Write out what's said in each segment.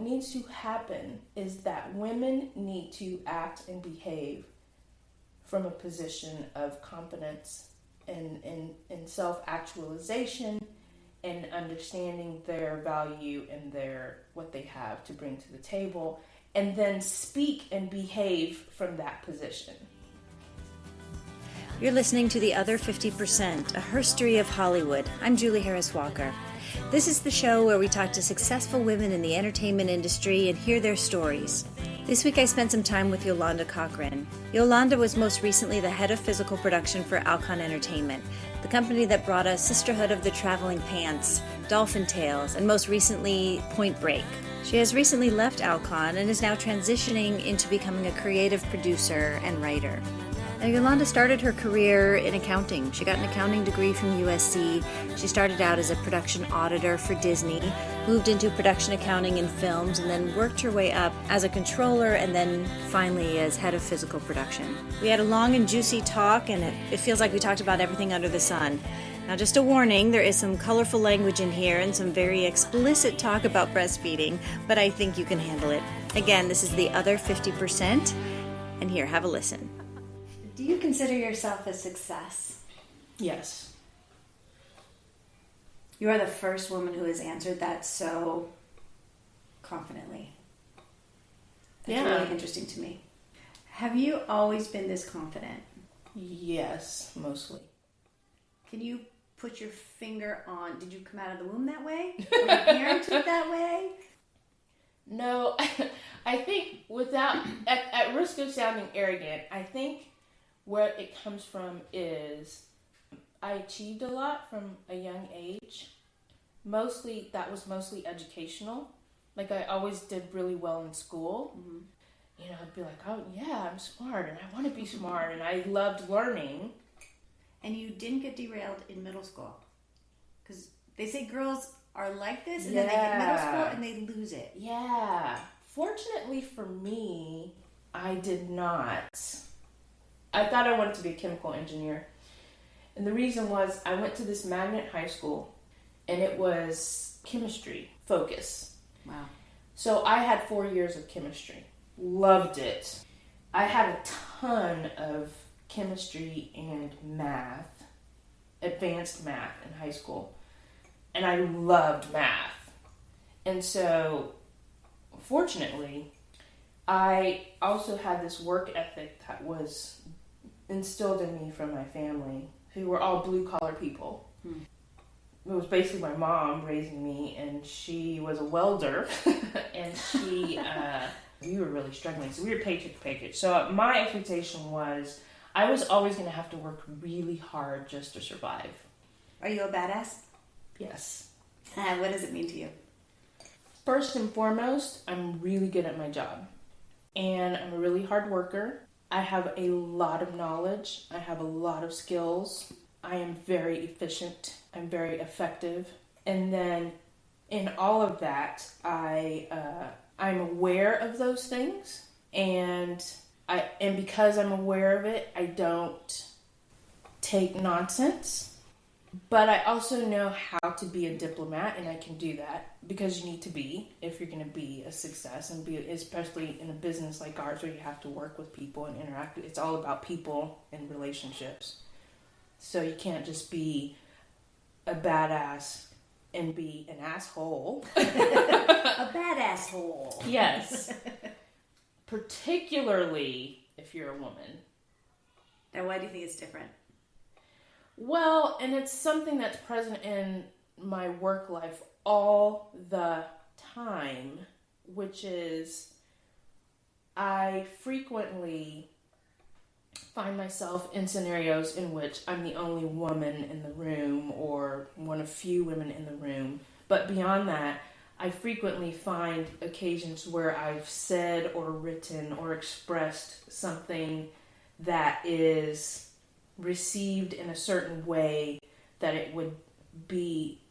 needs to happen is that women need to act and behave from a position of confidence and self-actualization and understanding their value and what they have to bring to the table, and then speak and behave from that position. You're listening to The Other 50%, a herstory of Hollywood. I'm Julie Harris Walker. This is the show where we talk to successful women in the entertainment industry and hear their stories. This week I spent some time with Yolanda Cochran. Yolanda was most recently the head of physical production for Alcon Entertainment, the company that brought us Sisterhood of the Traveling Pants, Dolphin Tale, and most recently Point Break. She has recently left Alcon and is now transitioning into becoming a creative producer and writer. Now, Yolanda started her career in accounting. She got an accounting degree from USC. She started out as a production auditor for Disney, moved into production accounting in films, and then worked her way up as a controller and then finally as head of physical production. We had a long and juicy talk, and it feels like we talked about everything under the sun. Now, just a warning, there is some colorful language in here and some very explicit talk about breastfeeding, but I think you can handle it. Again, this is The Other 50%, and here, have a listen. Do you consider yourself a success? Yes. You are the first woman who has answered that so confidently. That's really interesting to me. Have you always been this confident? Yes, mostly. Can you put your finger on, did you come out of the womb that way? Were you parented that way? No, I think at risk of sounding arrogant, I think where it comes from is I achieved a lot from a young age. That was mostly educational. Like, I always did really well in school. Mm-hmm. You know, I'd be like, oh yeah, I'm smart and I want to be smart, and I loved learning. And you didn't get derailed in middle school? Because they say girls are like this, and then they hit middle school and they lose it. Yeah. Fortunately for me, I did not. I thought I wanted to be a chemical engineer. And the reason was I went to this magnet high school, and it was chemistry focus. Wow. So I had 4 years of chemistry. Loved it. I had a ton of chemistry and math, advanced math in high school. And I loved math. And so, fortunately, I also had this work ethic that was instilled in me from my family, who were all blue-collar people. It was basically my mom raising me, and she was a welder, and we were really struggling, so we were paycheck to paycheck. So my expectation was I was always going to have to work really hard just to survive. Are you a badass? Yes. What does it mean to you? First and foremost, I'm really good at my job, and I'm a really hard worker. I have a lot of knowledge. I have a lot of skills. I am very efficient. I'm very effective. And then in all of that, I'm aware of those things. And because I'm aware of it, I don't take nonsense. But I also know how to be a diplomat, and I can do that because you need to be if you're going to be a success, and be, especially in a business like ours where you have to work with people and interact. It's all about people and relationships. So you can't just be a badass and be an asshole. A bad asshole. Yes. Particularly if you're a woman. Now, why do you think it's different? Well, and it's something that's present in my work life all the time, which is I frequently find myself in scenarios in which I'm the only woman in the room or one of few women in the room. But beyond that, I frequently find occasions where I've said or written or expressed something that is received in a certain way that it would be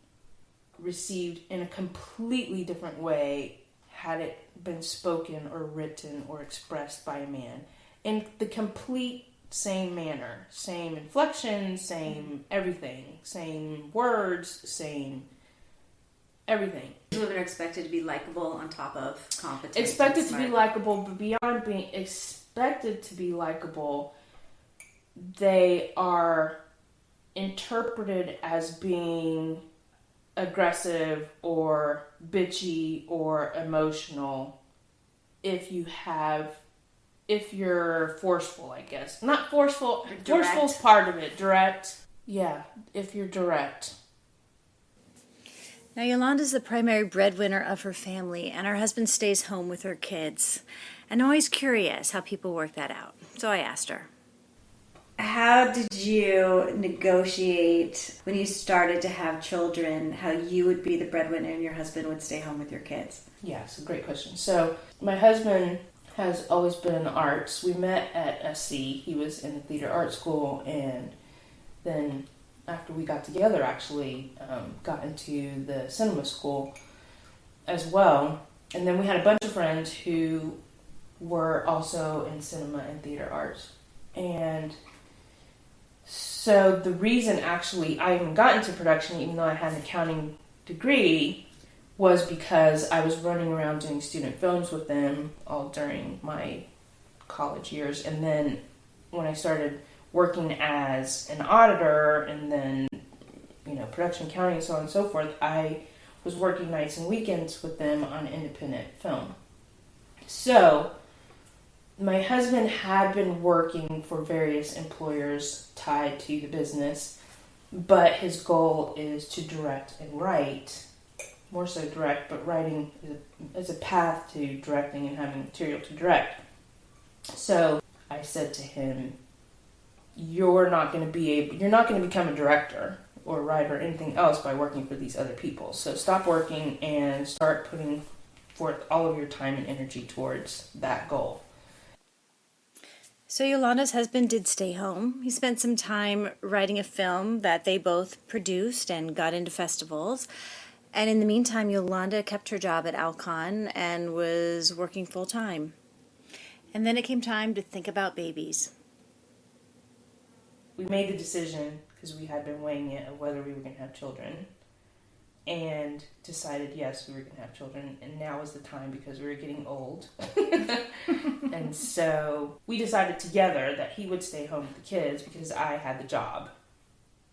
received in a completely different way had it been spoken or written or expressed by a man. In the complete same manner, same inflection, same everything, same words, same Everything. Women are expected to be likable on top of competent. Expected to be likable, but beyond being expected to be likable, they are interpreted as being aggressive or bitchy or emotional if you're forceful, I guess. Not forceful. Forceful is part of it. Direct. Yeah, if you're direct. Now, Yolanda's the primary breadwinner of her family, and her husband stays home with her kids. And I'm always curious how people work that out. So I asked her. How did you negotiate when you started to have children, how you would be the breadwinner and your husband would stay home with your kids? Yeah, it's a great question. So, my husband has always been in the arts. We met at SC. He was in the theater art school, and then after we got together, actually got into the cinema school as well. And then we had a bunch of friends who were also in cinema and theater arts. And so the reason actually I even got into production, even though I had an accounting degree, was because I was running around doing student films with them all during my college years. And then when I started working as an auditor and then, production accounting and so on and so forth, I was working nights and weekends with them on independent film. So my husband had been working for various employers tied to the business, but his goal is to direct and write. More so direct, but writing is a path to directing and having material to direct. So I said to him, you're not going to become a director or writer or anything else by working for these other people. So stop working and start putting forth all of your time and energy towards that goal. So Yolanda's husband did stay home. He spent some time writing a film that they both produced and got into festivals. And in the meantime, Yolanda kept her job at Alcon and was working full time. And then it came time to think about babies. We made the decision, because we had been weighing it, of whether we were going to have children, and decided yes, we were going to have children, and now was the time because we were getting old. And so we decided together that he would stay home with the kids because I had the job.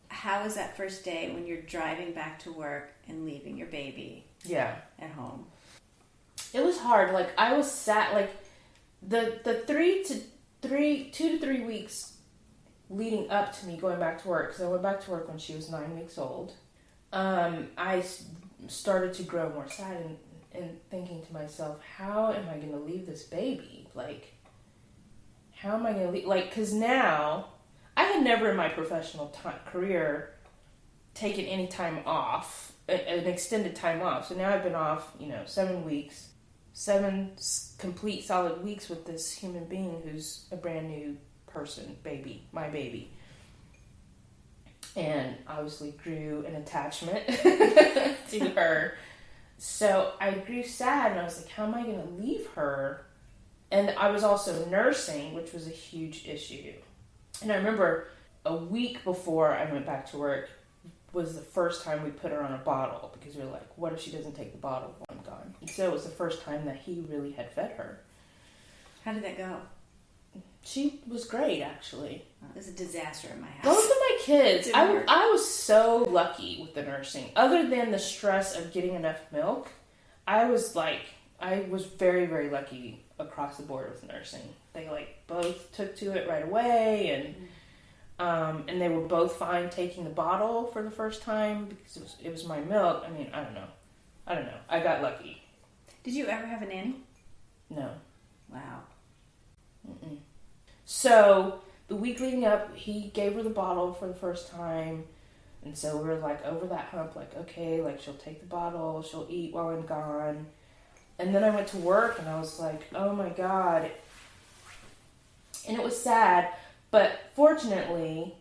How was that first day when you're driving back to work and leaving your baby at home? It was hard. Like, I was sat, like, the 2 to 3 weeks leading up to me going back to work, because I went back to work when she was 9 weeks old, I started to grow more sad and thinking to myself, how am I going to leave this baby? Like, how am I going to leave? Like, because now, I had never in my professional career taken any time off, an extended time off. So now I've been off, 7 weeks, 7 complete solid weeks with this human being who's a brand new person, baby, my baby. And obviously grew an attachment to her. So I grew sad and I was like, how am I going to leave her? And I was also nursing, which was a huge issue. And I remember a week before I went back to work was the first time we put her on a bottle, because we were like, what if she doesn't take the bottle while I'm gone? And so it was the first time that he really had fed her. How did that go? She was great, actually. It was a disaster in my house. Both of my kids, I was so lucky with the nursing. Other than the stress of getting enough milk, I was very, very lucky across the board with nursing. They both took to it right away, and they were both fine taking the bottle for the first time because it was my milk. I mean, I don't know. I got lucky. Did you ever have a nanny? No. Wow. Mm-mm. So the week leading up, he gave her the bottle for the first time, and so we were over that hump. Okay, she'll take the bottle, she'll eat while I'm gone. And then I went to work, and I was like, oh my God. And it was sad, but fortunately,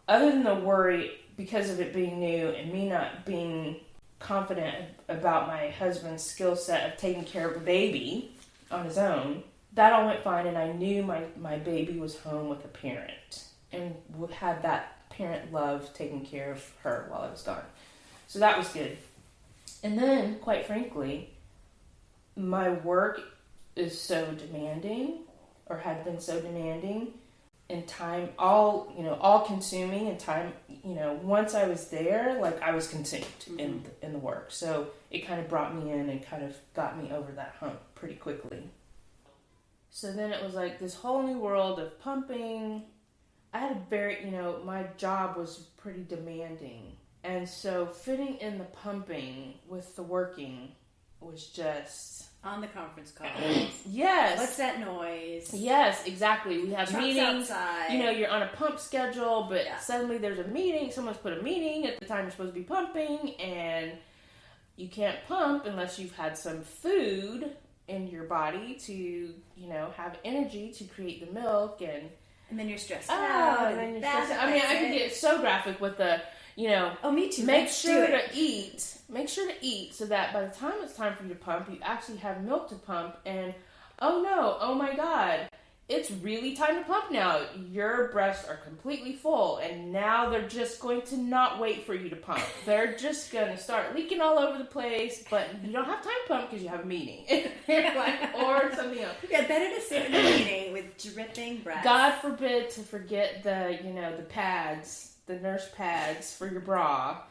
other than the worry because of it being new and me not being confident about my husband's skill set of taking care of a baby on his own, that all went fine, and I knew my baby was home with a parent and had that parent love taking care of her while I was gone. So that was good. And then, quite frankly, my work is so demanding, or had been so demanding, and time, all consuming, and time, once I was there, like, I was consumed in the work. So it kind of brought me in and kind of got me over that hump pretty quickly. So then it was like this whole new world of pumping. I had a very, my job was pretty demanding. And so fitting in the pumping with the working was just... On the conference call. Yes. What's that noise? Yes, exactly. We have Trucks meetings. outside. You're on a pump schedule, but suddenly there's a meeting. Someone's put a meeting at the time you're supposed to be pumping, and you can't pump unless you've had some food in your body to, have energy to create the milk, and then you're stressed out. And then you're stressed out. I mean, I could get so graphic with the, Oh, me too. Make sure to eat so that by the time it's time for you to pump, you actually have milk to pump, and oh my God, it's really time to pump now. Your breasts are completely full, and now they're just going to not wait for you to pump. They're just going to start leaking all over the place, but you don't have time to pump because you have a meeting. Or something else. Yeah, better to sit in a meeting with dripping breasts. God forbid to forget the, the pads, the nurse pads for your bra.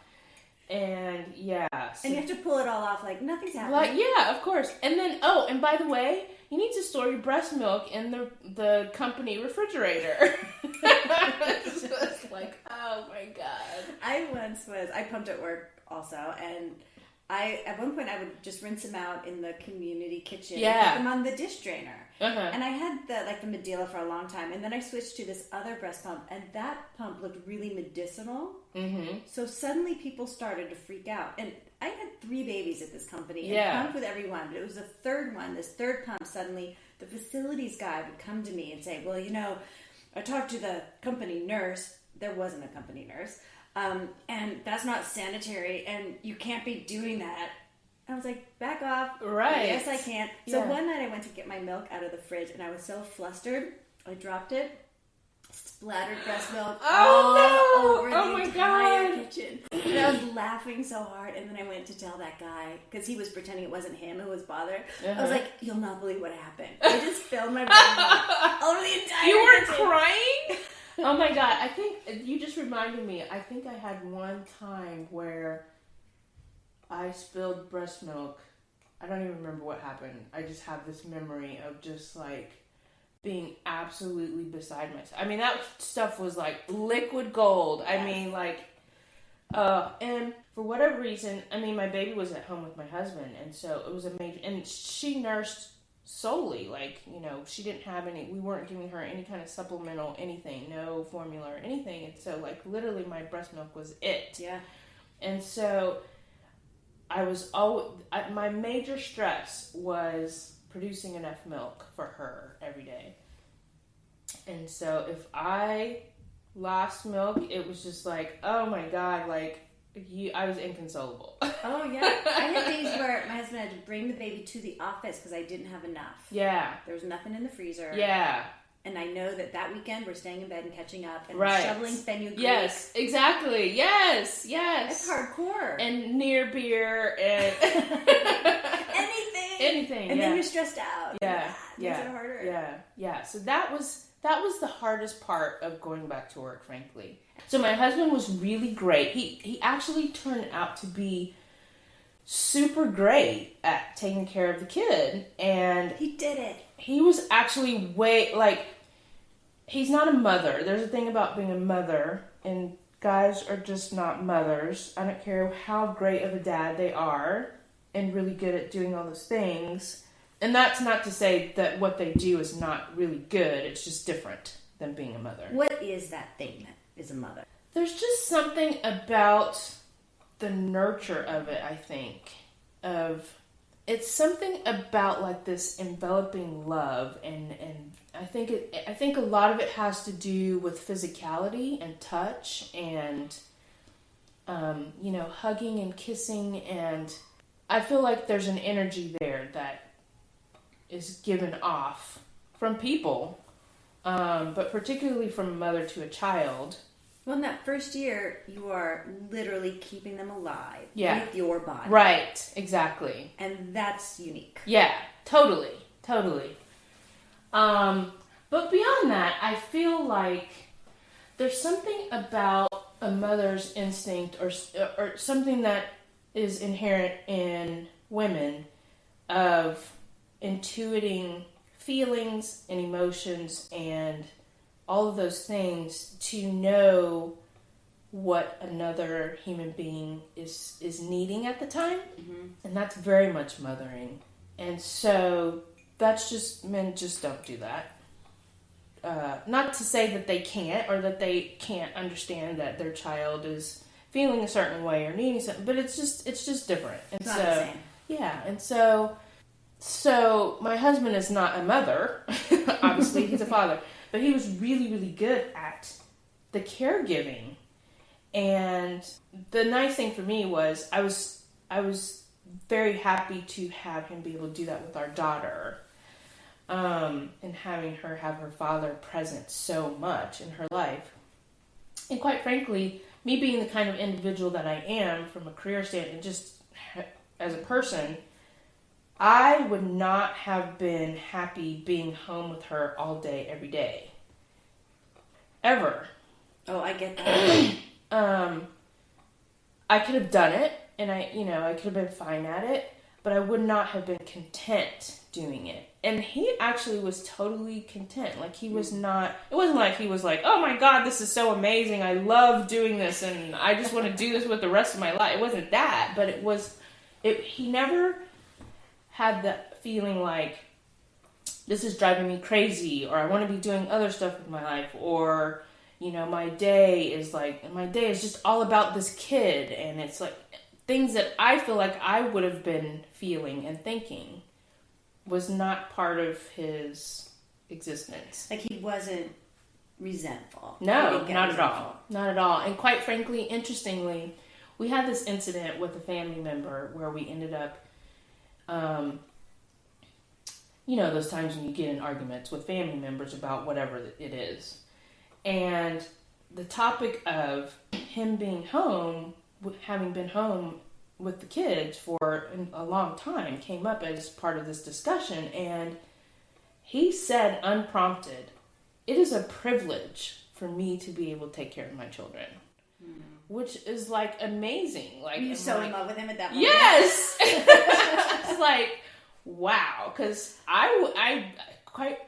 And yeah. So, and you have to pull it all off like nothing's happening. Like, yeah, of course. And then, and by the way, you need to store your breast milk in the company refrigerator. It's just like, oh my God. I pumped at work also, and at one point I would just rinse them out in the community kitchen. Yeah. And put them on the dish drainer. Uh-huh. And I had the Medela for a long time, and then I switched to this other breast pump, and that pump looked really medicinal. Mm-hmm. So suddenly people started to freak out, and I had 3 babies at this company, and pumped with everyone, but it was the third one, this third pump, suddenly the facilities guy would come to me and say, well, I talked to the company nurse. There wasn't a company nurse. And that's not sanitary, and you can't be doing that. I was like, back off. Right. Yes, I can. So one night I went to get my milk out of the fridge, and I was so flustered, I dropped it, splattered breast milk all over the entire kitchen. And I was laughing so hard, and then I went to tell that guy, because he was pretending it wasn't him who was bothered. Uh-huh. I was like, you'll not believe what happened. I just spilled my breast milk all over the entire You were kitchen. crying? Oh my God, I think you just reminded me. I think I had one time where I spilled breast milk. I don't even remember what happened. I just have this memory of just like being absolutely beside myself. I mean, that stuff was like liquid gold. I mean, like, and for whatever reason, I mean, my baby was at home with my husband, and so it was a major, and she nursed solely, like, she didn't have we weren't giving her any kind of supplemental anything, no formula or anything, and so, like, literally my breast milk was it. Yeah. And so my major stress was producing enough milk for her every day. And so if I lost milk, it was just like, oh my God, like, I was inconsolable. Oh, yeah. I had days where my husband had to bring the baby to the office because I didn't have enough. Yeah. There was nothing in the freezer. Yeah. And I know that weekend we're staying in bed and catching up and right. shoveling fenugreek. Yes, exactly. Yes, yes. It's hardcore. And near beer and... Anything, and then you're stressed out. Yeah, Makes it harder. Yeah. So that was the hardest part of going back to work, frankly. So my husband was really great. He actually turned out to be super great at taking care of the kid, and he did it. He was actually he's not a mother. There's a thing about being a mother, and guys are just not mothers. I don't care how great of a dad they are and really good at doing all those things. And that's not to say that what they do is not really good. It's just different than being a mother. What is that thing that is a mother? There's just something about the nurture of it, I think. It's something about like this enveloping love, and I think a lot of it has to do with physicality and touch and hugging and kissing, and I feel like there's an energy there that is given off from people, but particularly from a mother to a child. Well, in that first year, you are literally keeping them alive with your body. Right, exactly. And that's unique. Yeah, totally. But beyond that, I feel like there's something about a mother's instinct or something that is inherent in women of intuiting feelings and emotions and all of those things to know what another human being is needing at the time. Mm-hmm. And that's very much mothering. And so that's just, men just don't do that. Not to say that they can't or that they can't understand that their child is feeling a certain way or needing something, but it's just different. And it's not the same. Yeah, and so my husband is not a mother. Obviously, he's a father, but he was really, really good at the caregiving. And the nice thing for me was I was very happy to have him be able to do that with our daughter. And having her have her father present so much in her life. And quite frankly, me being the kind of individual that I am from a career standpoint, just as a person, I would not have been happy being home with her all day, every day. Ever. Oh, I get that. I could have done it, and I could have been fine at it, but I would not have been content doing it. And he actually was totally content. Like, he was not, it wasn't like he was like, oh my God, this is so amazing. I love doing this and I just want to do this with the rest of my life. It wasn't that, but he never had that feeling like, this is driving me crazy, or I want to be doing other stuff with my life, or, my day is just all about this kid. And it's like things that I feel like I would have been feeling and thinking was not part of his existence. Like, he wasn't resentful. No, not at all. Not at all. And quite frankly, interestingly, we had this incident with a family member where we ended up, those times when you get in arguments with family members about whatever it is. And the topic of him being home, having been home with the kids for a long time, came up as part of this discussion. And he said, unprompted, it is a privilege for me to be able to take care of my children. Which is like amazing. Like, were you so in love with him at that moment? Yes! It's like, wow. Because I quite,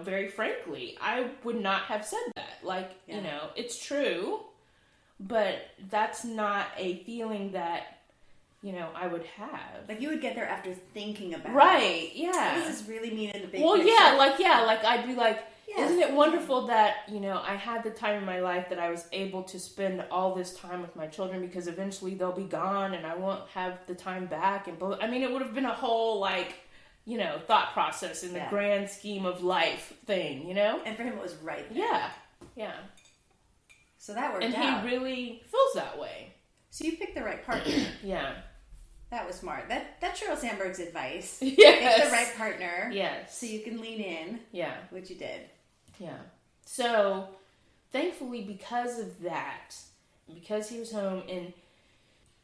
very frankly, I would not have said that. Like, it's true. But that's not a feeling that, I would have. Like, you would get there after thinking about it. Right, yeah. What does this really mean in the big picture? Like, I'd be like, yeah, isn't it wonderful that, I had the time in my life that I was able to spend all this time with my children, because eventually they'll be gone and I won't have the time back. And it would have been a whole, thought process in the grand scheme of life thing, And for him, it was right there. Yeah. So that worked out. And he really feels that way. So you picked the right partner. Yeah. That was smart. That's Sheryl Sandberg's advice. Yes. Pick the right partner. Yes. So you can lean in. Yeah. Which you did. Yeah. So, thankfully, because of that, because he was home, and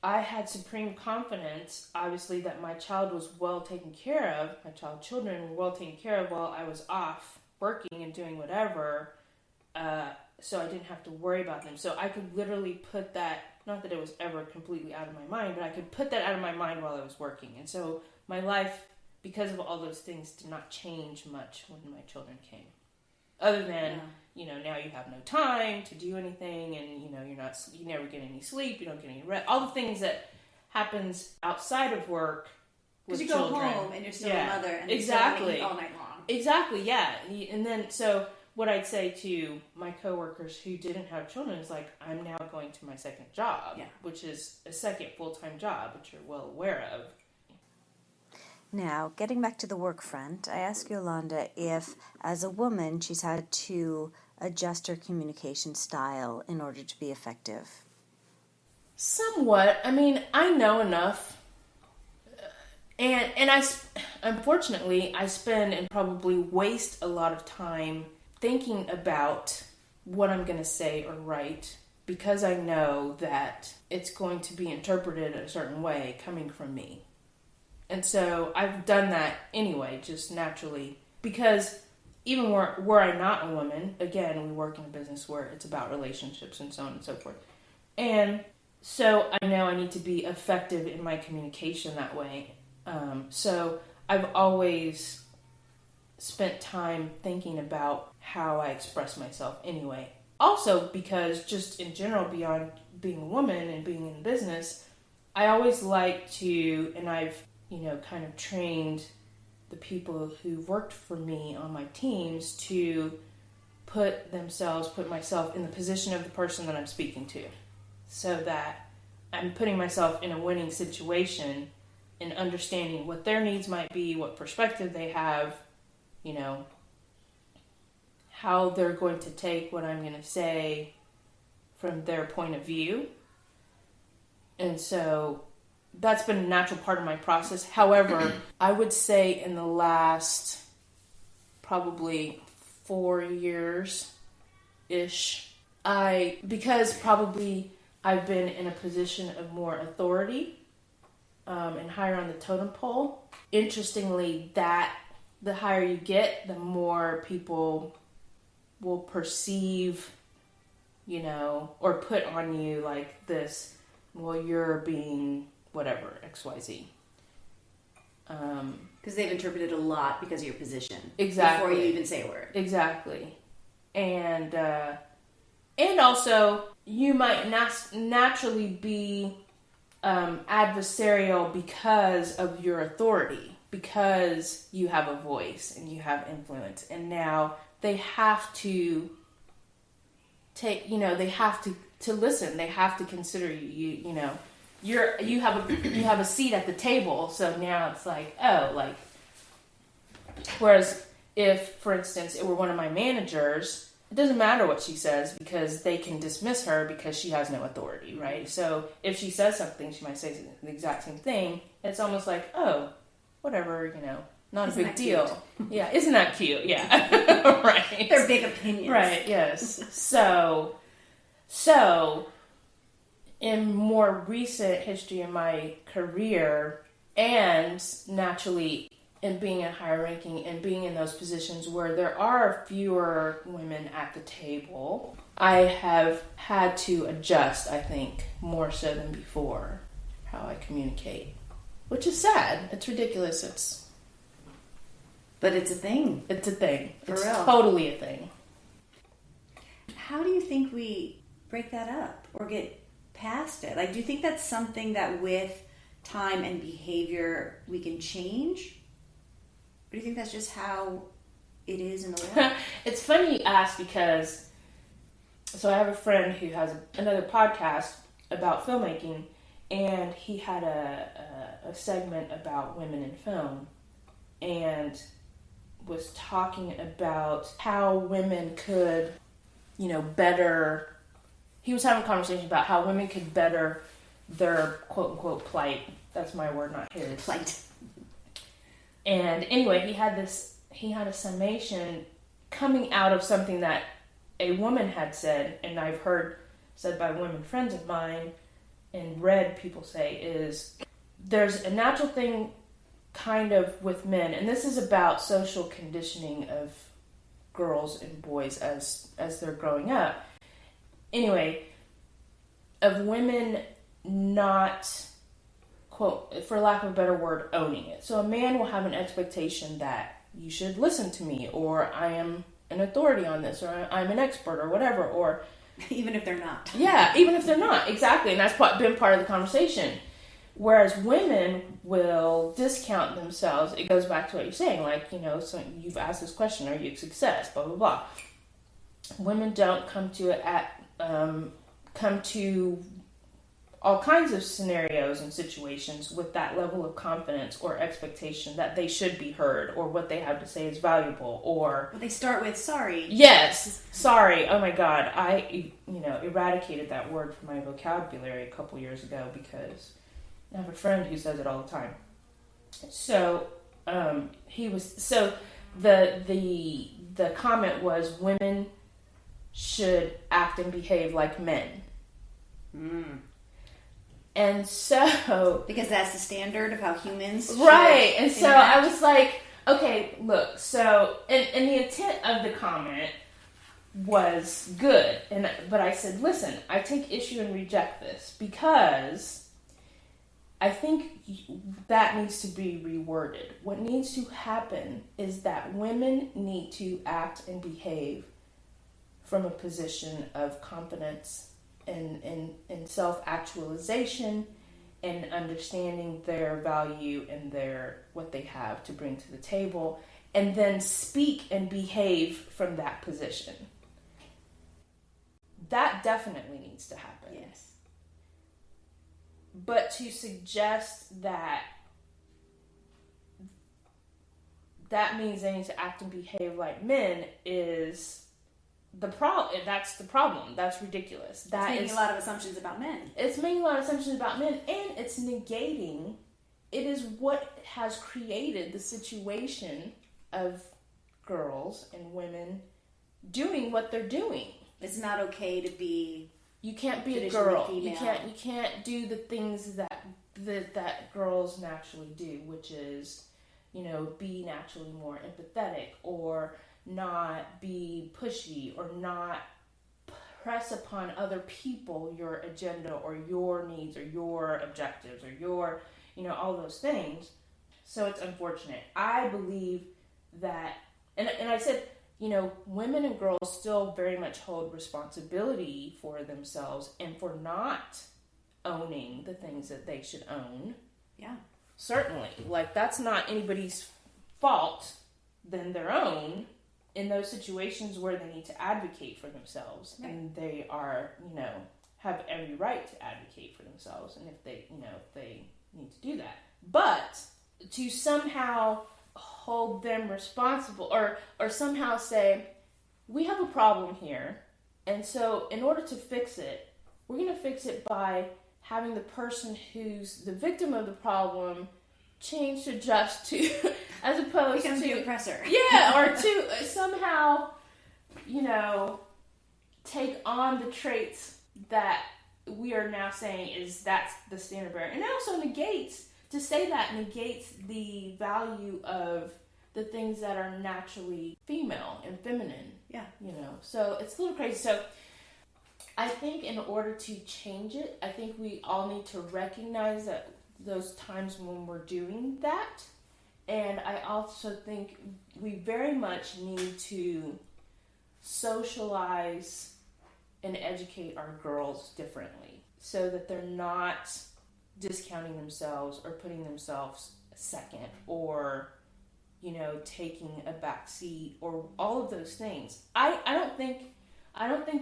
I had supreme confidence, obviously, that my child was well taken care of, children were well taken care of while I was off working and doing whatever, so I didn't have to worry about them. So I could literally put that, not that it was ever completely out of my mind, but I could put that out of my mind while I was working. And so my life, because of all those things, did not change much when my children came. Other than, now you have no time to do anything, and, you never get any sleep, you don't get any rest, all the things that happens outside of work with children. Because you go home and you're still a mother, and exactly. you're still all night long. Exactly, yeah. And then, so what I'd say to my coworkers who didn't have children is like, I'm now going to my second job, which is a second full-time job, which you're well aware of. Now, getting back to the work front, I asked Yolanda if, as a woman, she's had to adjust her communication style in order to be effective. Somewhat. I mean, I know enough. And unfortunately, I spend and probably waste a lot of time thinking about what I'm going to say or write because I know that it's going to be interpreted a certain way coming from me. And so I've done that anyway, just naturally, because even were I not a woman, again, we work in a business where it's about relationships and so on and so forth. And so I know I need to be effective in my communication that way. So I've always spent time thinking about how I express myself anyway. Also because just in general, beyond being a woman and being in business, I always like to, and I've, kind of trained the people who've worked for me on my teams to put myself in the position of the person that I'm speaking to, so that I'm putting myself in a winning situation and understanding what their needs might be, what perspective they have, how they're going to take what I'm going to say from their point of view. And so that's been a natural part of my process. However, I would say in the last probably 4 years-ish, because probably I've been in a position of more authority and higher on the totem pole. Interestingly, that the higher you get, the more people will perceive, or put on you like this, well, you're being whatever, XYZ. Because they've interpreted a lot because of your position. Exactly. Before you even say a word. Exactly. And also, you might naturally be adversarial because of your authority, because you have a voice and you have influence. And now they have to they have to listen. They have to consider you, you have a seat at the table. So now it's like, whereas if, for instance, it were one of my managers, it doesn't matter what she says because they can dismiss her because she has no authority, right? So if she says something, she might say the exact same thing. It's almost like, oh, whatever, not a big deal. Yeah, isn't that cute? Yeah, right. They're big opinions. Right, yes. So in more recent history in my career, and naturally in being in higher ranking and being in those positions where there are fewer women at the table, I have had to adjust, I think, more so than before, how I communicate. Which is sad. It's ridiculous. But it's a thing. It's a thing. For it's real. Totally a thing. How do you think we break that up or get past it? Like, do you think that's something that with time and behavior we can change? Or do you think that's just how it is in the world? It's funny you ask because, so I have a friend who has another podcast about filmmaking, and he had a segment about women in film, and was talking about how women could, better. He was having a conversation about how women could better their quote-unquote plight. That's my word, not his. Plight. And anyway, he had a summation coming out of something that a woman had said, and I've heard said by women friends of mine and read people say, is there's a natural thing kind of with men, and this is about social conditioning of girls and boys as they're growing up. Anyway, of women not, quote, for lack of a better word, owning it. So a man will have an expectation that you should listen to me, or I am an authority on this, or I'm an expert, or whatever, or... Even if they're not. Yeah, even if they're not, exactly. And that's been part of the conversation. Whereas women will discount themselves. It goes back to what you're saying, like, so you've asked this question, are you a success, blah, blah, blah. Women don't come to all kinds of scenarios and situations with that level of confidence or expectation that they should be heard, or what they have to say is valuable, or... Well, they start with, sorry. Yes, sorry. Oh my God. I, eradicated that word from my vocabulary a couple years ago because I have a friend who says it all the time. So, the comment was women should act and behave like men. And so... Because that's the standard of how humans Right. And so interact. I was like, okay, look, so... And the intent of the comment was good. But I said, listen, I take issue and reject this because I think that needs to be reworded. What needs to happen is that women need to act and behave from a position of confidence and self-actualization and understanding their value and what they have to bring to the table, and then speak and behave from that position. That definitely needs to happen. Yes. But to suggest that means they need to act and behave like men is the problem. That's the problem. That's ridiculous. It's making a lot of assumptions about men. It's making a lot of assumptions about men, and it's negating. It is what has created the situation of girls and women doing what they're doing. It's not okay to be. You can't be a traditionally girl. female. You can't do the things that girls naturally do, which is, be naturally more empathetic, or not be pushy, or not press upon other people your agenda or your needs or your objectives or your, all those things. So it's unfortunate. I believe that, and I said, women and girls still very much hold responsibility for themselves and for not owning the things that they should own. Yeah. Certainly. Like, that's not anybody's fault than their own in those situations where they need to advocate for themselves. Right. And they are, have every right to advocate for themselves. And if they need to do that. But to somehow hold them responsible or somehow say, we have a problem here, and so in order to fix it, we're going to fix it by having the person who's the victim of the problem change to just to, as opposed become to the oppressor. Yeah, or to somehow, take on the traits that we are now saying that's the standard bearer. And it also negates the value of the things that are naturally female and feminine. Yeah. So it's a little crazy. So I think in order to change it, I think we all need to recognize that those times when we're doing that. And I also think we very much need to socialize and educate our girls differently so that they're not discounting themselves or putting themselves second or, taking a back seat or all of those things. I don't think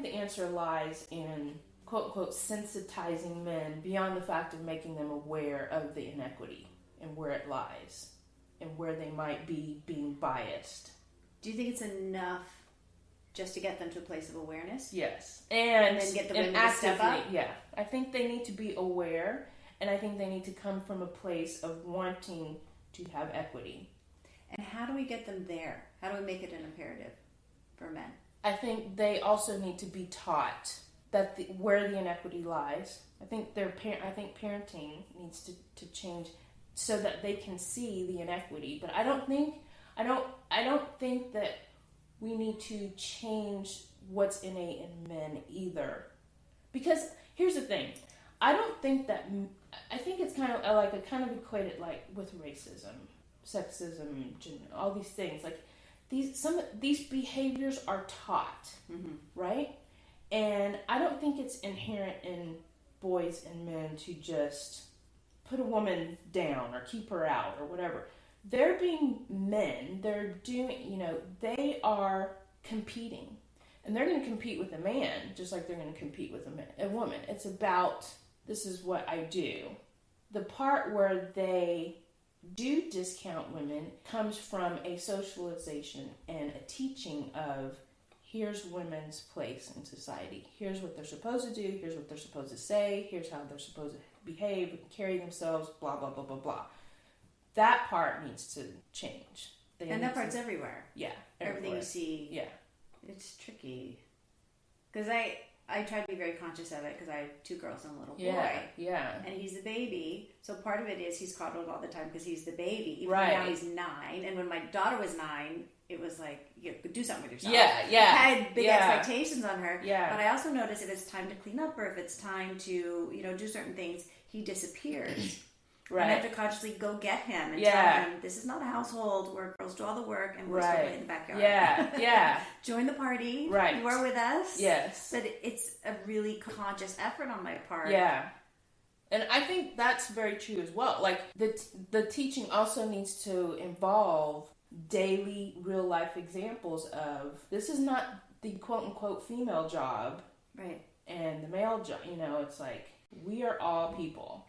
the answer lies in quote unquote sensitizing men beyond the fact of making them aware of the inequity and where it lies and where they might be being biased. Do you think it's enough just to get them to a place of awareness? Yes. And then get the women to step up? Yeah. I think they need to be aware, and I think they need to come from a place of wanting to have equity. And how do we get them there? How do we make it an imperative for men? I think they also need to be taught that where the inequity lies. I think parenting needs to change so that they can see the inequity. But I don't think that we need to change what's innate in men either. Because here's the thing. I think it's kind of equated like with racism, sexism, all these things. Like these behaviors are taught, right? And I don't think it's inherent in boys and men to just put a woman down or keep her out or whatever. They're being men. They're doing, they are competing. And they're going to compete with a man just like they're going to compete with a woman. It's about, this is what I do. The part where they do discount women comes from a socialization and a teaching of, here's women's place in society. Here's what they're supposed to do. Here's what they're supposed to say. Here's how they're supposed to behave, carry themselves, blah, blah, blah, blah, blah. That part needs to change. And that part's everywhere. Yeah. Everything you see. Yeah. It's tricky. Because I try to be very conscious of it because I have 2 girls and a little boy. Yeah. And he's the baby. So part of it is he's coddled all the time because he's the baby. Even right. now he's 9. And when my daughter was 9, it was like, you could do something with yourself. Yeah. I had big expectations on her. Yeah. But I also noticed if it's time to clean up or if it's time to, do certain things, he disappears. Right. And I have to consciously go get him and tell him, this is not a household where girls do all the work and boys go play in the backyard. Yeah. Join the party. Right. You are with us. Yes. But it's a really conscious effort on my part. Yeah. And I think that's very true as well. Like, the teaching also needs to involve daily, real-life examples of, this is not the quote-unquote female job. Right. And the male job. It's like, we are all people.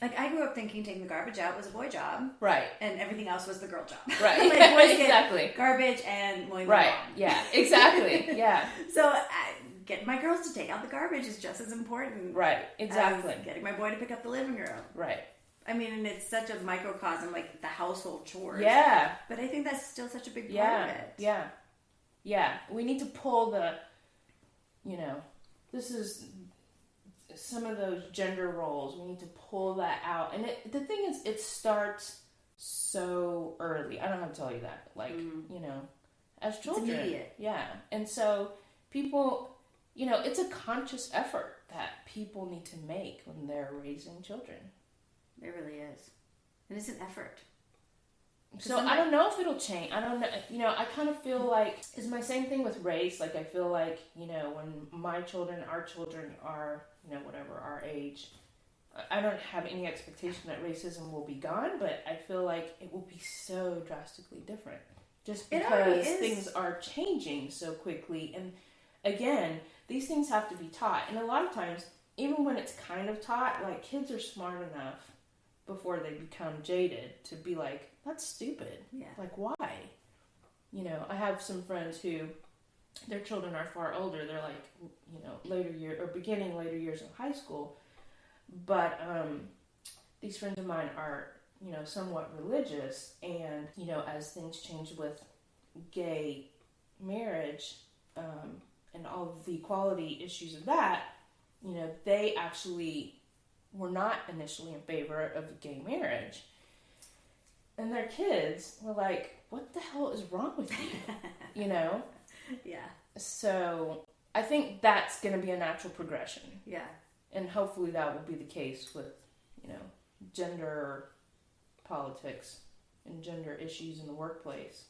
Like, I grew up thinking taking the garbage out was a boy job. Right. And everything else was the girl job. Right. Like, boys exactly. get garbage and mowing the lawn. lawn. Yeah, exactly. Yeah. So, getting my girls to take out the garbage is just as important. Right, exactly. As getting my boy to pick up the living room. Right. I mean, and it's such a microcosm, like the household chores. Yeah. But I think that's still such a big part of it. Yeah. Yeah. We need to pull the, this is some of those gender roles. We need to pull that out. And the thing is, it starts so early. I don't have to tell you that. Like, as children. It's immediate. Yeah. And so people, it's a conscious effort that people need to make when they're raising children. It really is. And it's an effort. So I don't know if it'll change. I don't know. I kind of feel like it's my same thing with race. Like, I feel like, when my children, our children are, whatever, our age, I don't have any expectation that racism will be gone, but I feel like it will be so drastically different. Just because things are changing so quickly. And again, these things have to be taught. And a lot of times, even when it's kind of taught, like, kids are smart enough before they become jaded to be like, that's stupid. Yeah. Like, why? I have some friends who, their children are far older. They're like, beginning later years in high school. But these friends of mine are, somewhat religious. And, as things change with gay marriage and all of the equality issues of that, they actually were not initially in favor of gay marriage. And their kids were like, what the hell is wrong with you? Yeah. So I think that's going to be a natural progression. Yeah. And hopefully that will be the case with, gender politics and gender issues in the workplace.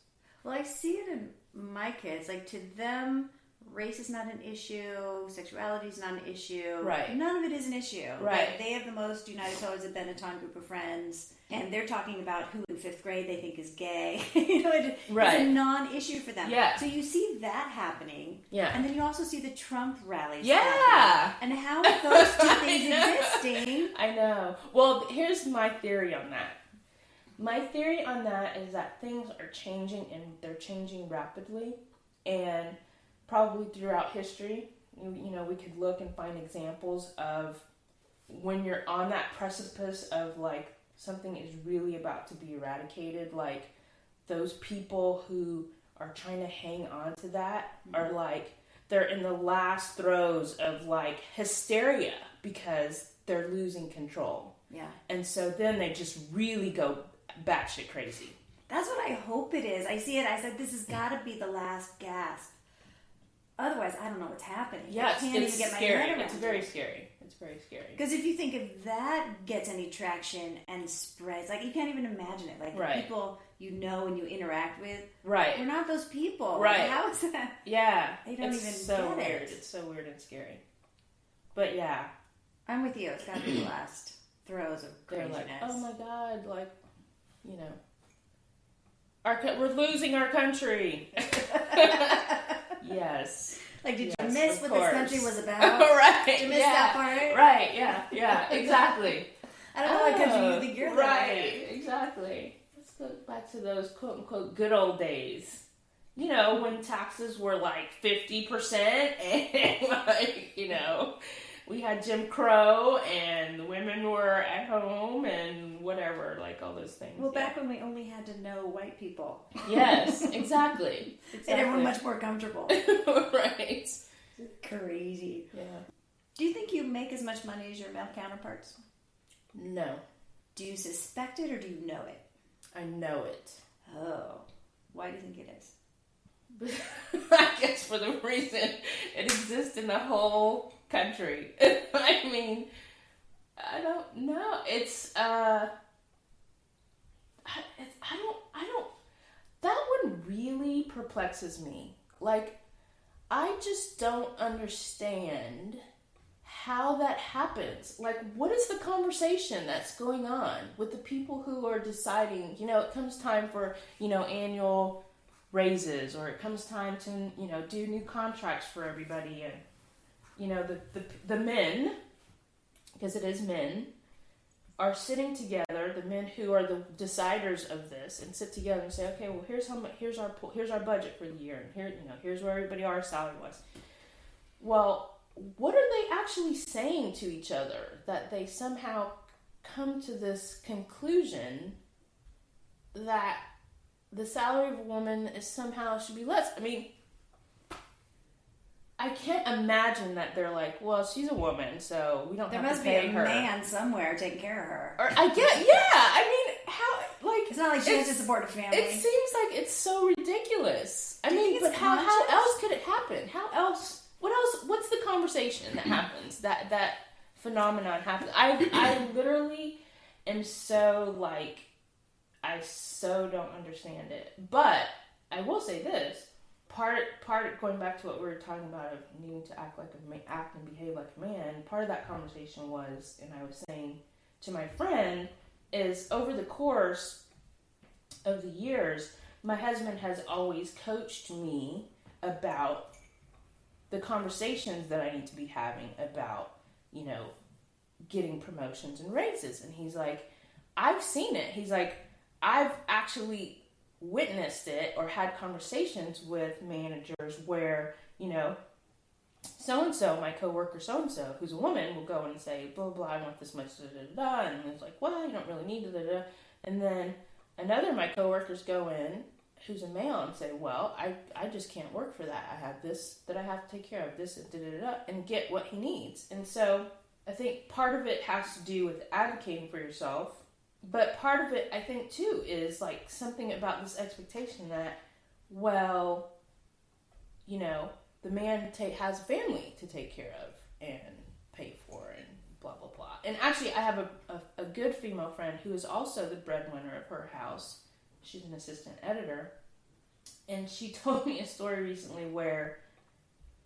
Well, I see it in my kids. Like, to them, race is not an issue, sexuality is not an issue. Right. None of it is an issue. Right. Like, they have the most United Colors of Benetton group of friends, and they're talking about who in 5th grade they think is gay. It's a non-issue for them. Yeah. So you see that happening. Yeah. And then you also see the Trump rallies. Yeah. happening. And how are those two things existing? I know. Well, here's my theory on that. My theory on that is that things are changing, and they're changing rapidly, and probably throughout history, we could look and find examples of when you're on that precipice of, like, something is really about to be eradicated. Like, those people who are trying to hang on to that are like, they're in the last throes of, like, hysteria because they're losing control. Yeah. And so then they just really go batshit crazy. That's what I hope it is. I see it. I said, this has got to be the last gasp. Otherwise, I don't know what's happening. Yeah, I can't even get my head around It's very scary. It's very scary. Because if you think if that gets any traction and spreads, like, you can't even imagine it. Like, right. the people and you interact with, right? we're not those people. Right. Like, how is that? Yeah. They don't it's even so get weird. it. It's so weird and scary. But yeah. I'm with you. It's got to be the last throes of craziness. They're like, oh my God, like, we're losing our country. Yes. Like, did you Yes, miss what course. this country was about? Right. Did you miss that part? Right, yeah, exactly. I don't know what country you think you're right, exactly. Let's go back to those quote-unquote good old days. When taxes were like 50% and, like, we had Jim Crow and the women were at home and whatever, like all those things. Well, back when we only had to know white people. Yes, exactly. And everyone much more comfortable. Right. Crazy. Yeah. Do you think you make as much money as your male counterparts? No. Do you suspect it or do you know it? I know it. Oh. Why do you think it is? I guess for the reason it exists in the whole country. I mean, I don't know. That one really perplexes me. Like, I just don't understand how that happens. Like, what is the conversation that's going on with the people who are deciding, it comes time for, annual raises, or it comes time to, do new contracts for everybody, and, the men, because it is men, are sitting together, the men who are the deciders of this, and sit together and say, okay, well, here's our budget for the year, and here's where everybody our salary was. Well, what are they actually saying to each other that they somehow come to this conclusion that the salary of a woman is somehow should be less? I mean, I can't imagine that they're like, well, she's a woman, so we don't have to pay her. There must be a man somewhere taking care of her. Or I get, yeah. I mean, how? Like, it's not like she has to support a family. It seems like it's so ridiculous. I mean, but how else could it happen? How else? What else? What's the conversation that happens? that phenomenon happens. I literally am so like, I so don't understand it. But I will say this. Part going back to what we were talking about of needing to act and behave like a man, part of that conversation was, and I was saying to my friend, is over the course of the years, my husband has always coached me about the conversations that I need to be having about, getting promotions and raises. And he's like, I've seen it. He's like, I've actually witnessed it or had conversations with managers where, so-and-so, my coworker so-and-so, who's a woman, will go and say, blah, blah, I want this much, da-da-da-da, and it's like, well, you don't really need da-da-da. And then another of my coworkers go in, who's a male, and say, well, I just can't work for that. I have this that I have to take care of, this, da-da-da-da, and get what he needs. And so I think part of it has to do with advocating for yourself. But part of it, I think, too, is like something about this expectation that, well, the man has a family to take care of and pay for and blah, blah, blah. And actually, I have a good female friend who is also the breadwinner of her house. She's an assistant editor. And she told me a story recently where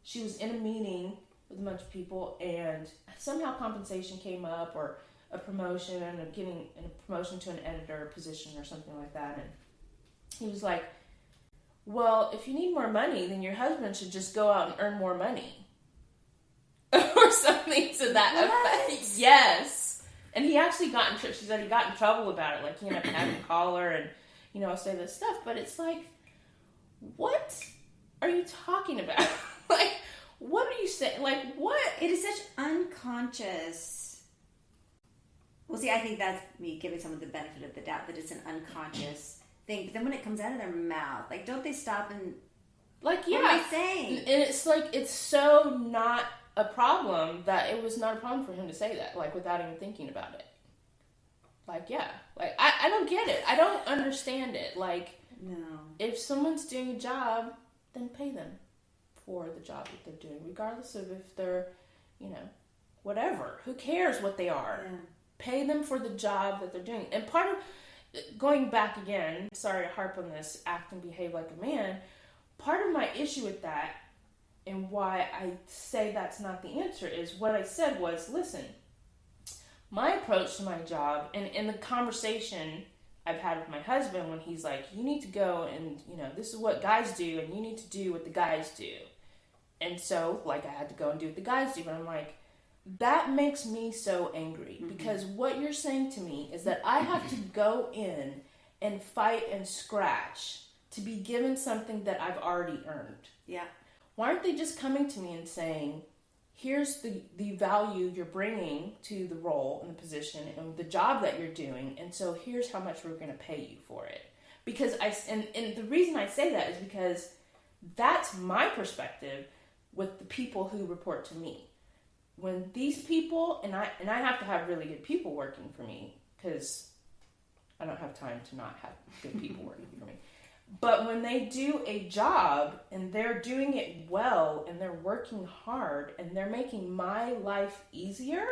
she was in a meeting with a bunch of people and somehow compensation came up, or a promotion, and getting a promotion to an editor position or something like that. And he was like, well, if you need more money, then your husband should just go out and earn more money. Or something to that effect. Yes. And he actually she said he got in trouble about it. Like, he ended up having to call her and, say this stuff. But it's like, what are you talking about? Like, what are you saying? Like, what? It is such unconscious. Well, see, I think that's me giving someone the benefit of the doubt that it's an unconscious thing. But then when it comes out of their mouth, like, don't they stop and, like, yeah. What am I saying? And it's like, it's so not a problem that it was not a problem for him to say that, like, without even thinking about it. Like, yeah. Like, I don't get it. I don't understand it. Like, no. If someone's doing a job, then pay them for the job that they're doing, regardless of if they're, whatever. Who cares what they are? Yeah. Pay them for the job that they're doing. And part of, going back again, sorry to harp on this, act and behave like a man, part of my issue with that, and why I say that's not the answer, is what I said was, listen, my approach to my job, and in the conversation I've had with my husband, when he's like, you need to go and, this is what guys do, and you need to do what the guys do. And so, like, I had to go and do what the guys do, but I'm like, that makes me so angry, because what you're saying to me is that I have to go in and fight and scratch to be given something that I've already earned. Yeah. Why aren't they just coming to me and saying, here's the value you're bringing to the role and the position and the job that you're doing, and so here's how much we're going to pay you for it. Because and the reason I say that is because that's my perspective. with the people who report to me. When these people, and I have to have really good people working for me, because I don't have time to not have good people working for me. But when they do a job and they're doing it well and they're working hard and they're making my life easier,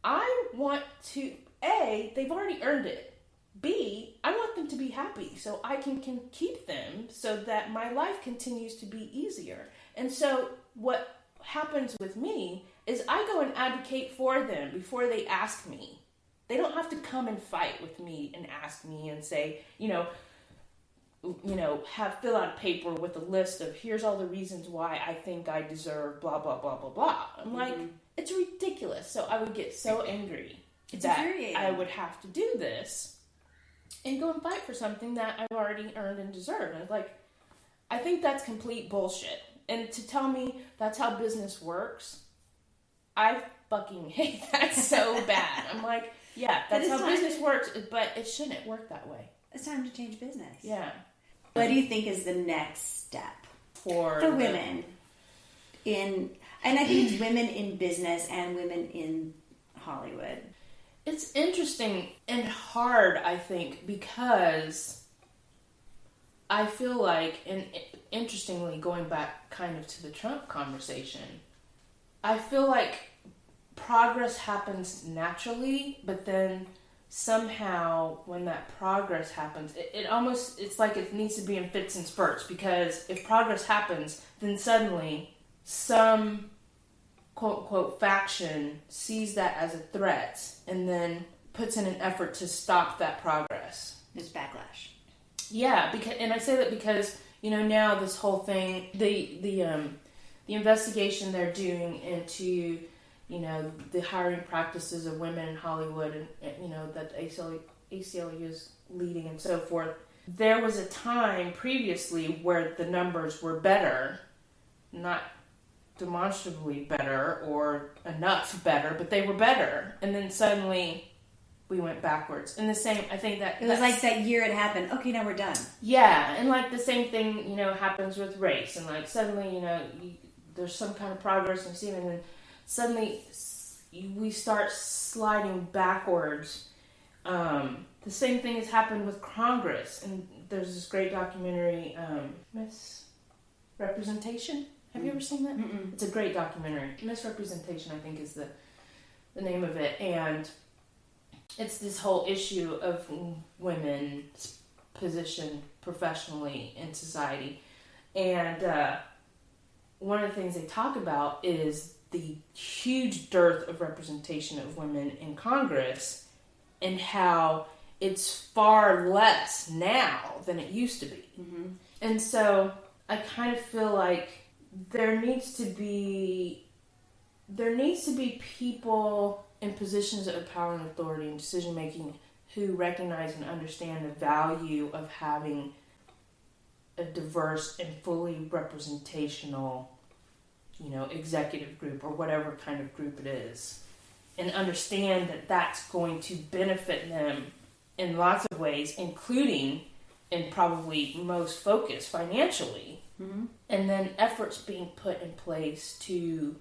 I want to, A, they've already earned it. B, I want them to be happy so I can keep them so that my life continues to be easier. And so what happens with me is I go and advocate for them before they ask me. They don't have to come and fight with me and ask me and say, fill out a paper with a list of here's all the reasons why I think I deserve blah, blah, blah, blah, blah. I'm like, it's ridiculous. So I would get so angry that I would have to do this and go and fight for something that I've already earned and deserved. And it's like, I think that's complete bullshit. And to tell me that's how business works, I fucking hate that so bad. I'm like, yeah, that's how business works, but it shouldn't work that way. It's time to change business. Yeah. What do you think is the next step for women and I think it's women in business and women in Hollywood? It's interesting and hard, I think, because I feel like, and interestingly, going back kind of to the Trump conversation, I feel like progress happens naturally, but then somehow when that progress happens, it's like it needs to be in fits and spurts, because if progress happens, then suddenly some quote-unquote faction sees that as a threat and then puts in an effort to stop that progress. There's backlash. Yeah, and I say that because, now this whole thing, the investigation they're doing into, the hiring practices of women in Hollywood and, that ACLU is leading and so forth. There was a time previously where the numbers were better, not demonstrably better or enough better, but they were better. And then suddenly we went backwards. And the same, I think that... It was like that year it happened. Okay, now we're done. Yeah, and like the same thing, happens with race. And like suddenly, there's some kind of progress and you see it, and then suddenly we start sliding backwards. The same thing has happened with Congress. And there's this great documentary, Misrepresentation. Have you ever seen that? Mm-mm. It's a great documentary. Misrepresentation, I think, is the name of it. And it's this whole issue of women's position professionally in society. And one of the things they talk about is the huge dearth of representation of women in Congress and how it's far less now than it used to be. Mm-hmm. And so I kind of feel like there needs to be people in positions of power and authority and decision making who recognize and understand the value of having a diverse and fully representational, executive group or whatever kind of group it is, and understand that that's going to benefit them in lots of ways, including, and probably most focused, financially. Mm-hmm. And then efforts being put in place to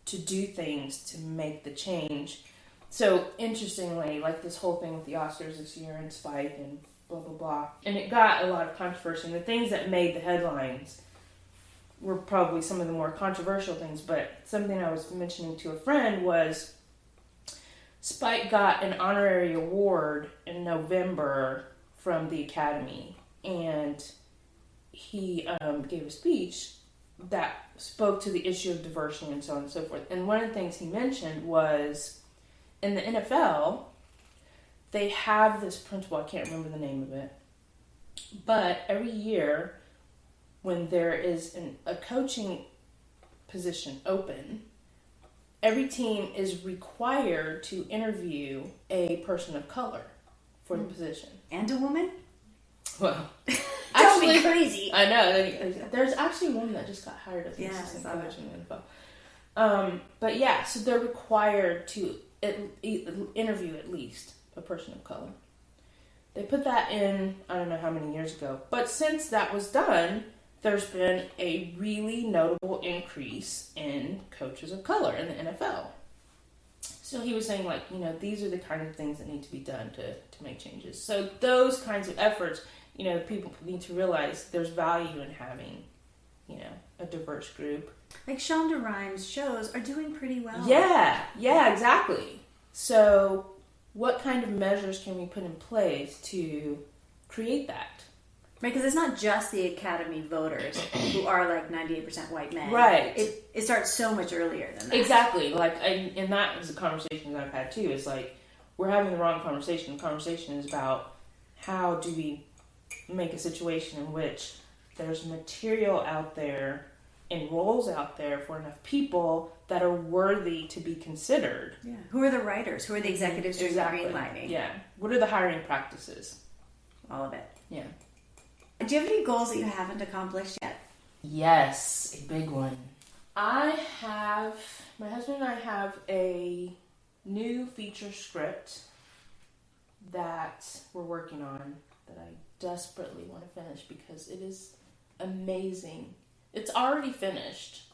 do things to make the change. So interestingly, like this whole thing with the Oscars this year and Spike and blah blah blah, and it got a lot of controversy. And the things that made the headlines were probably some of the more controversial things. But something I was mentioning to a friend was Spike got an honorary award in November from the Academy, and he gave a speech that spoke to the issue of diversity and so on and so forth. And one of the things he mentioned was in the NFL, they have this principle, I can't remember the name of it, but every year when there is a coaching position open, every team is required to interview a person of color for the position. And a woman? Well, Don't be crazy. I know. There's actually one that just got hired as an assistant coach in the NFL. But yeah, so they're required to interview at least a person of color. They put that in, I don't know how many years ago. But since that was done, there's been a really notable increase in coaches of color in the NFL. So he was saying, like, these are the kind of things that need to be done to make changes. So those kinds of efforts, people need to realize there's value in having, a diverse group. Like Shonda Rhimes' shows are doing pretty well. Yeah, exactly. So what kind of measures can we put in place to create that? Right, because it's not just the Academy voters who are like 98% white men. Right. It starts so much earlier than that. Exactly. Like, and that is a conversation that I've had too. Is like, we're having the wrong conversation. The conversation is about how do we make a situation in which there's material out there and roles out there for enough people that are worthy to be considered. Yeah. Who are the writers? Who are the executives doing the greenlighting? Yeah. What are the hiring practices? All of it. Yeah. Do you have any goals that you haven't accomplished yet? Yes, a big one. My husband and I have a new feature script that we're working on that I desperately want to finish because it is amazing. It's already finished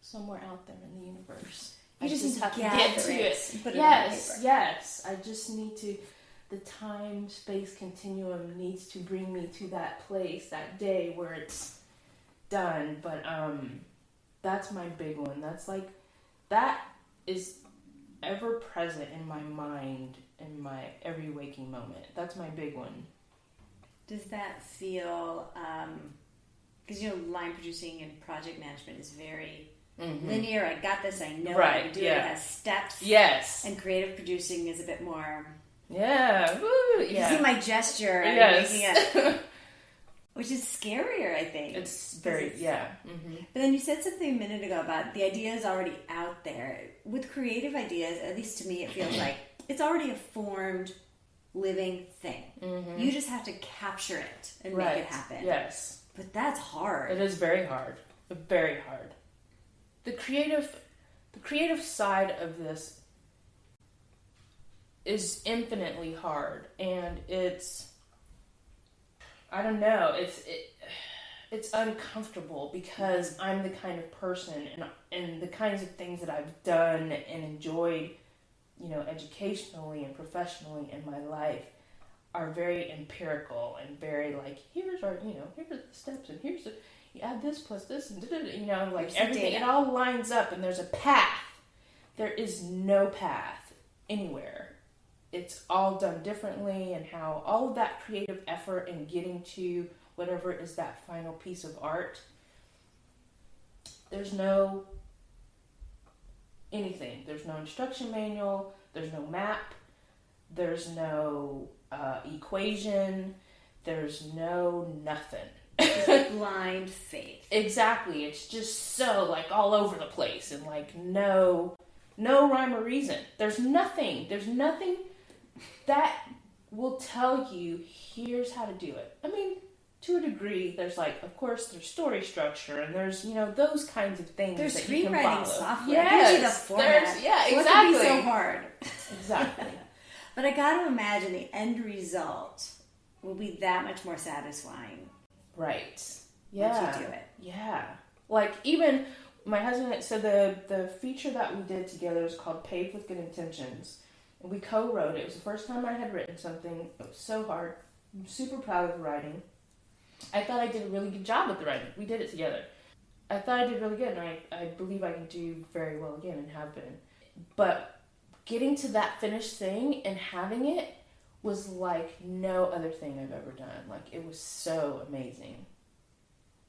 somewhere out there in the universe. You just have to get to it. Put it on paper. Yes. I just need to. The time-space continuum needs to bring me to that place, that day where it's done. But that's my big one. That is ever present in my mind in my every waking moment. That's my big one. Does that feel, because line producing and project management is very linear. I got this, I know how to do it. It has steps. Yes. And creative producing is a bit more... Yeah. Woo. You see my gesture. Yes. Making it, which is scarier, I think. It's very, Mm-hmm. But then you said something a minute ago about the idea is already out there. With creative ideas, at least to me, it feels like it's already a formed, living thing. Mm-hmm. You just have to capture it and make it happen. Yes. But that's hard. It is very hard. Very hard. The creative side of this is infinitely hard, and it's uncomfortable because I'm the kind of person and the kinds of things that I've done and enjoyed, educationally and professionally in my life are very empirical and very like, here's the steps and here's you add this plus this and like everything, it all lines up and there's a path. There is no path anywhere. It's all done differently, and how all of that creative effort in getting to whatever is that final piece of art, there's no anything. There's no instruction manual, there's no map, there's no equation, there's no nothing. It's blind faith. Exactly. It's just so like all over the place and like no rhyme or reason. There's nothing that will tell you here's how to do it. I mean, to a degree, there's like, of course, there's story structure and there's, those kinds of things. There's that you can screenwriting follow. software. Yes, It gives you the format. Exactly. What could be so hard? Exactly. But I got to imagine the end result will be that much more satisfying. Right. Yeah. Once you do it. Yeah. Like even my husband, so the feature that we did together is called Paved with Good Intentions. And we co-wrote it. It was the first time I had written something. It was so hard. I'm super proud of the writing. I thought I did a really good job with the writing. We did it together. I thought I did really good, and I believe I can do very well again and have been. But getting to that finished thing and having it was like no other thing I've ever done. Like, it was so amazing.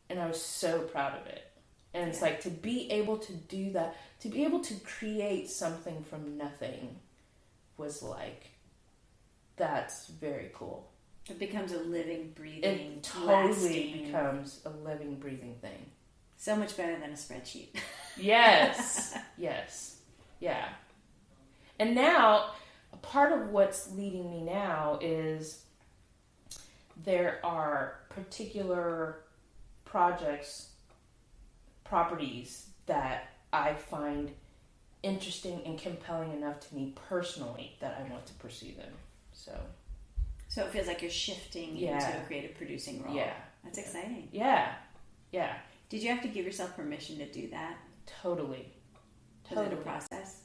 And I was so proud of it. And it's like to be able to do that, to be able to create something from nothing was like, that's very cool. It becomes a living, breathing, it totally becomes a living, breathing thing. So much better than a spreadsheet. Yes. Yes. Yeah. And now, a part of what's leading me now is there are particular properties that I find interesting and compelling enough to me personally that I want to pursue them. So it feels like you're shifting into a creative producing role. Yeah. That's exciting. Yeah. Yeah. Did you have to give yourself permission to do that? Totally. Was it a process?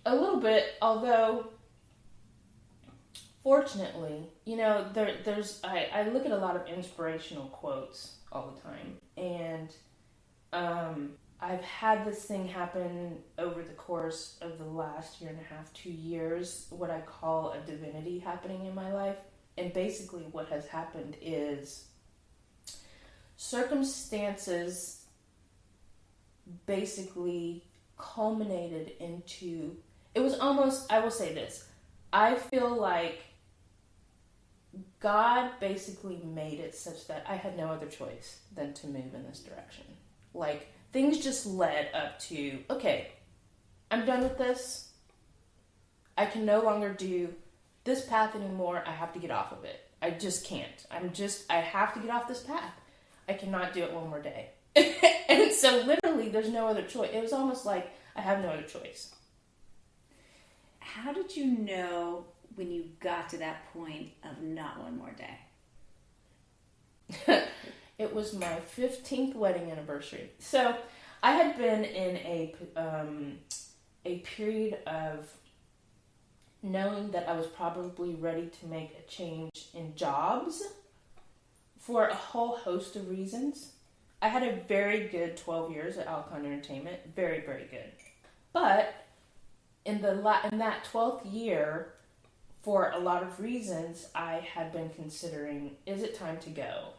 A little bit, although fortunately, I look at a lot of inspirational quotes all the time, and I've had this thing happen over the course of the last year and a half, 2 years, what I call a divinity happening in my life. And basically what has happened is circumstances basically culminated into, it was almost, I will say this, I feel like God basically made it such that I had no other choice than to move in this direction. Like, things just led up to, okay, I'm done with this. I can no longer do this path anymore. I have to get off of it. I just can't. I have to get off this path. I cannot do it one more day. And so literally there's no other choice. It was almost like I have no other choice. How did you know when you got to that point of not one more day? It was my 15th wedding anniversary. So I had been in a period of knowing that I was probably ready to make a change in jobs for a whole host of reasons. I had a very good 12 years at Alcon Entertainment. Very, very good. But in that 12th year, for a lot of reasons, I had been considering, is it time to go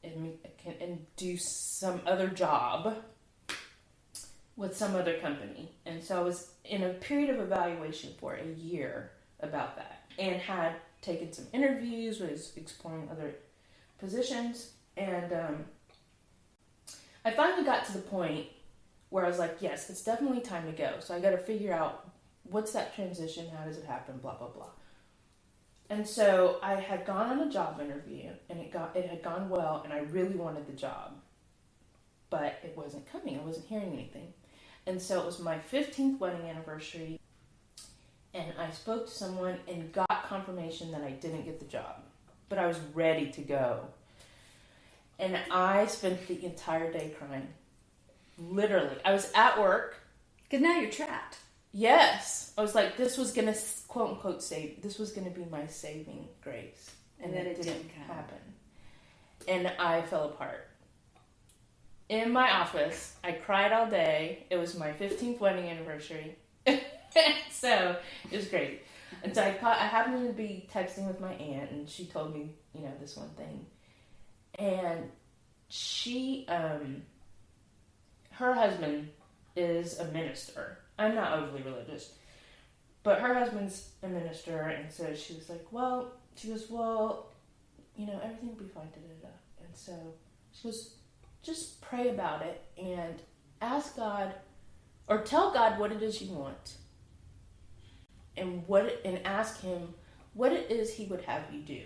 and do some other job with some other company? And so I was in a period of evaluation for a year about that, and had taken some interviews, was exploring other positions, and I finally got to the point where I was like, yes, it's definitely time to go. So I got to figure out, what's that transition? How does it happen? Blah, blah, blah. And so I had gone on a job interview, and it had gone well, and I really wanted the job, but it wasn't coming. I wasn't hearing anything. And so it was my 15th wedding anniversary, and I spoke to someone and got confirmation that I didn't get the job, but I was ready to go. And I spent the entire day crying. Literally. I was at work. Because now you're trapped. Yes. I was like, this was going to, quote unquote, this was going to be my saving grace. And then it didn't happen. And I fell apart. In my office, I cried all day. It was my 15th wedding anniversary. So it was great. And so I happened to be texting with my aunt, and she told me, this one thing. And she, her husband is a minister. I'm not overly religious, but her husband's a minister, and so she was like, everything will be fine, da-da-da. And so she goes, just pray about it and ask God, or tell God what it is you want, and ask Him what it is He would have you do.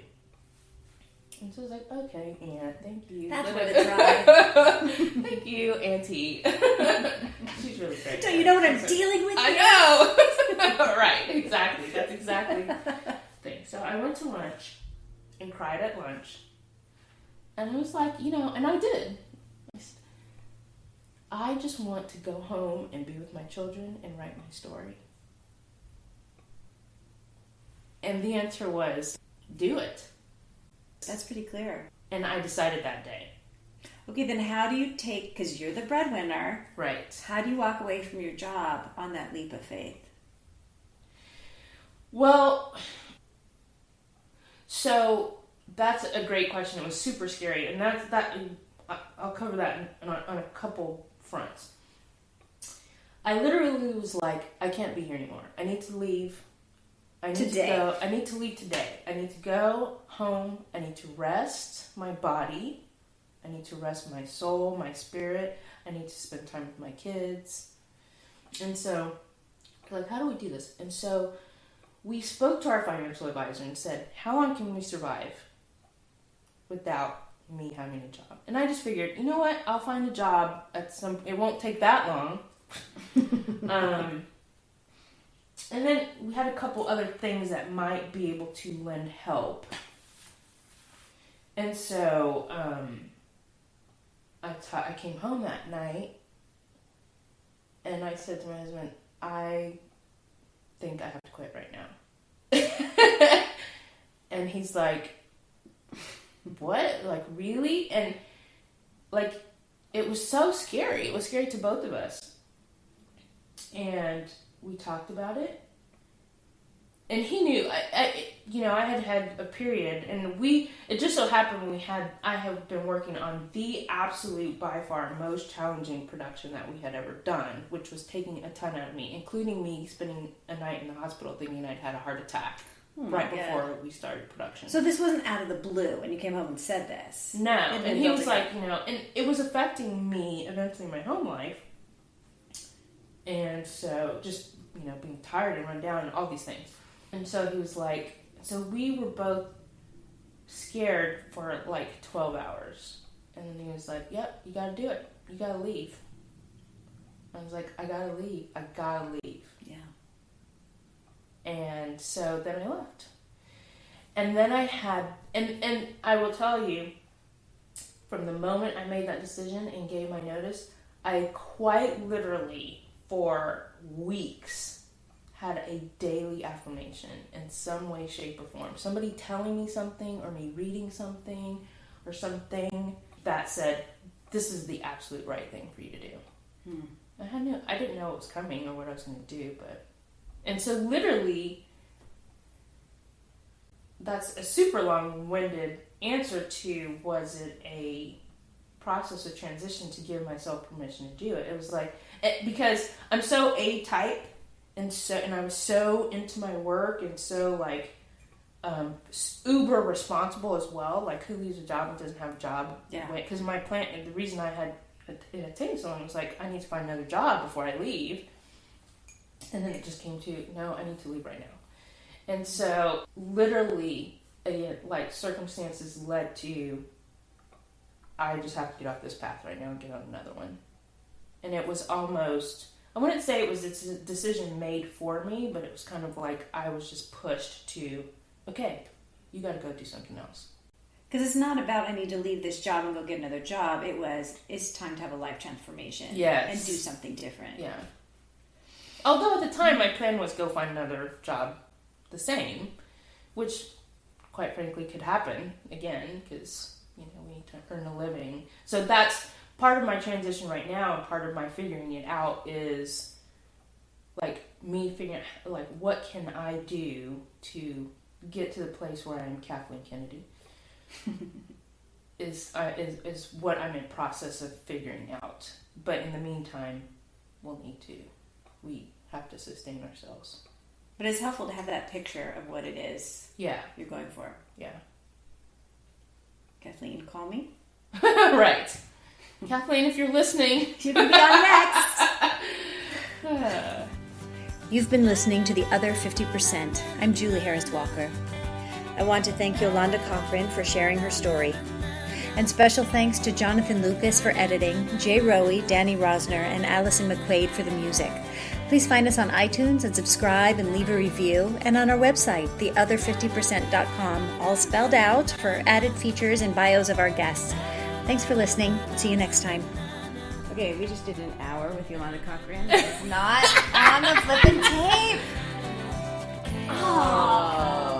And so I was like, okay, Aunt, thank you. That's where the drive. Thank you, Auntie. She's really great. Don't you know what I'm dealing with? I know. Right, exactly. That's exactly the thing. So I went to lunch and cried at lunch. And I was like, and I did. I just want to go home and be with my children and write my story. And the answer was, do it. That's pretty clear. And I decided that day. Okay, then how do you because you're the breadwinner. Right. How do you walk away from your job on that leap of faith? Well, so that's a great question. It was super scary. And I'll cover that on a couple fronts. I literally was like, I can't be here anymore. I need to leave. I need to go. I need to leave today. I need to go home. I need to rest my body. I need to rest my soul, my spirit. I need to spend time with my kids. And so, like, how do we do this? And so we spoke to our financial advisor and said, how long can we survive without me having a job? And I just figured, you know what? I'll find a job it won't take that long. And then we had a couple other things that might be able to lend help. And so I came home that night, and I said to my husband, I think I have to quit right now. And he's like, what? Like, really? And, like, it was so scary. It was scary to both of us. And we talked about it. And he knew, I had a period, and it just so happened I have been working on the absolute, by far, most challenging production that we had ever done, which was taking a ton out of me, including me spending a night in the hospital thinking I'd had a heart attack before we started production. So this wasn't out of the blue, and you came home and said this. No, and he was like, and it was affecting me eventually in my home life, and so just, being tired and run down and all these things. And so he was like, so we were both scared for like 12 hours. And then he was like, yep, you gotta do it. You gotta leave. I was like, I gotta leave. Yeah. And so then I left. And then I had, and I will tell you, from the moment I made that decision and gave my notice, I quite literally, for weeks, had a daily affirmation in some way, shape, or form. Somebody telling me something, or me reading something, or something that said, this is the absolute right thing for you to do. I didn't know what was coming or what I was going to do, and so literally, that's a super long-winded answer to, was it a process of transition to give myself permission to do it? It was like, because I'm so A-type, and I was so into my work, and so like uber responsible as well. Like, who leaves a job and doesn't have a job? Yeah. Because my plan, and the reason I had it taken so long was like, I need to find another job before I leave. And then it just came to, no, I need to leave right now. And so literally, circumstances led to, I just have to get off this path right now and get on another one. And it was almost, I wouldn't say it was a decision made for me, but it was kind of like I was just pushed to, okay, you got to go do something else. Because it's not about, I need to leave this job and go get another job. It's time to have a life transformation. Yes. And do something different. Yeah. Although at the time my plan was go find another job the same, which quite frankly could happen again, because, we need to earn a living. So that's part of my transition right now, and part of my figuring it out is like me figuring out, like, what can I do to get to the place where I'm Kathleen Kennedy is what I'm in process of figuring out. But in the meantime, we have to sustain ourselves. But it's helpful to have that picture of what it is you're going for. Yeah. Kathleen, call me. Right. Kathleen, if you're listening, you can be on next. You've been listening to The Other 50%. I'm Julie Harris Walker. I want to thank Yolanda Cochran for sharing her story. And special thanks to Jonathan Lucas for editing, Jay Rowe, Danny Rosner, and Allison McQuaid for the music. Please find us on iTunes and subscribe and leave a review, and on our website, theother50%.com, all spelled out, for added features and bios of our guests. Thanks for listening. See you next time. Okay, we just did an hour with Yolanda Cochran. It's not on the flippin' tape. Oh.